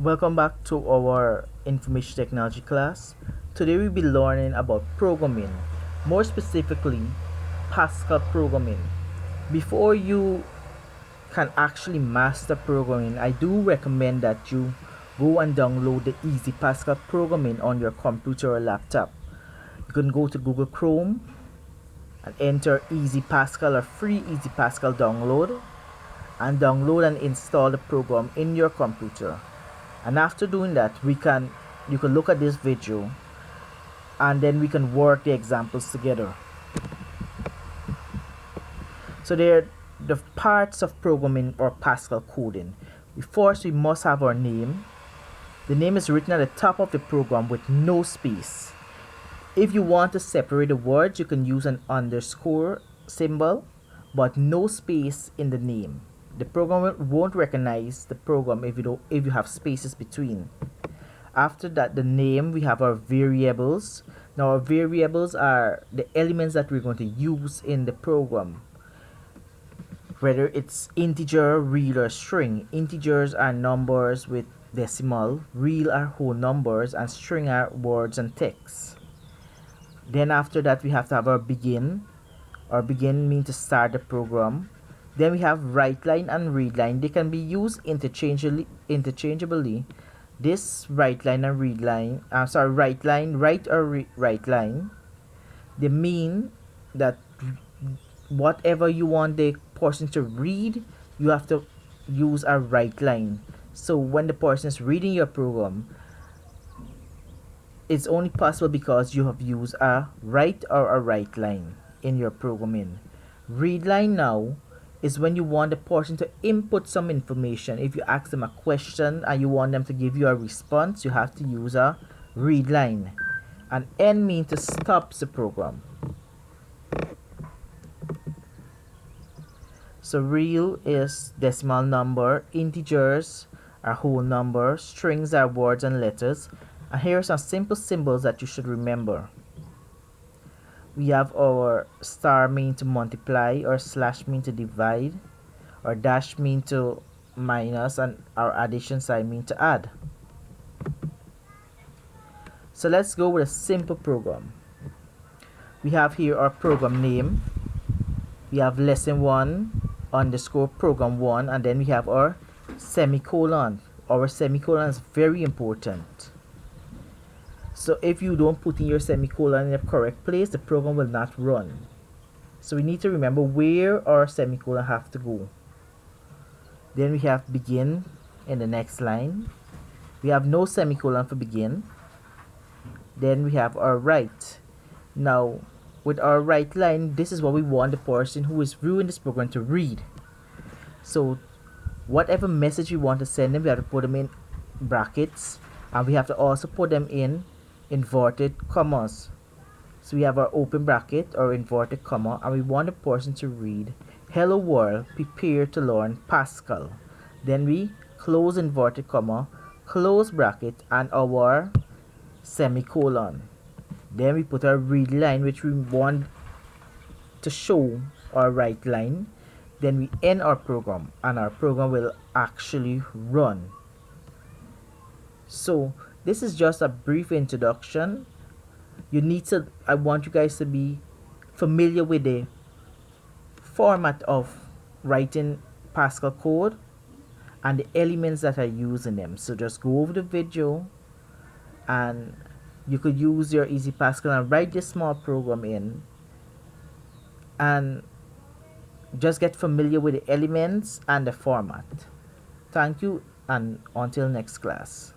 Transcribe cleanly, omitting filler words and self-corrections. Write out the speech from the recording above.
Welcome back to our information technology class. Today we'll be learning about programming, more specifically Pascal programming. Before you can actually master programming, I do recommend that you go and download the Easy Pascal programming on your computer or laptop. You can go to Google Chrome and enter Easy Pascal or free Easy Pascal download and install the program in your computer. And after doing that, you can look at this video and then we can work the examples together. So there are the parts of programming or Pascal coding. First, we must have our name. The name is written at the top of the program with no space. If you want to separate the words, you can use an underscore symbol, but no space in the name. The program won't recognize the program if you have spaces between. After that, the name, we have our variables. Now our variables are the elements that we're going to use in the program, whether it's integer, real, or string. Integers are numbers with decimal, real are whole numbers, and string are words and text. Then after that, we have to have our begin. Our begin means to start the program. Then we have write line and read line. They can be used interchangeably. This write line and read line, write line, they mean that whatever you want the person to read, you have to use a write line. So when the person is reading your program, it's only possible because you have used a write or a write line in your programming. Read line now is when you want the person to input some information. If you ask them a question and you want them to give you a response, you have to use a read line. And end means to stop the program. So real is decimal number, integers are whole numbers, strings are words and letters. And here are some simple symbols that you should remember. We have our star mean to multiply, or slash mean to divide, or dash mean to minus, and our addition sign mean to add. So let's go with a simple program. We have here our program name. We have lesson 1 underscore program 1, and then we have our semicolon. Our semicolon is very important. So if you don't put in your semicolon in the correct place, the program will not run. So we need to remember where our semicolon have to go. Then we have begin in the next line. We have no semicolon for begin. Then we have our write. Now with our write line, this is what we want the person who is viewing this program to read. So whatever message we want to send them, we have to put them in brackets, and we have to also put them in inverted commas. So we have our open bracket or inverted comma, and we want the person to read, "Hello world, prepare to learn Pascal." Then we close inverted comma, close bracket, and our semicolon. Then we put our read line, which we want to show our write line. Then we end our program, and our program will actually run. So this is just a brief introduction. I want you guys to be familiar with the format of writing Pascal code and the elements that are used in them. So just go over the video, and you could use your Easy Pascal and write this small program in, and just get familiar with the elements and the format. Thank you, and until next class.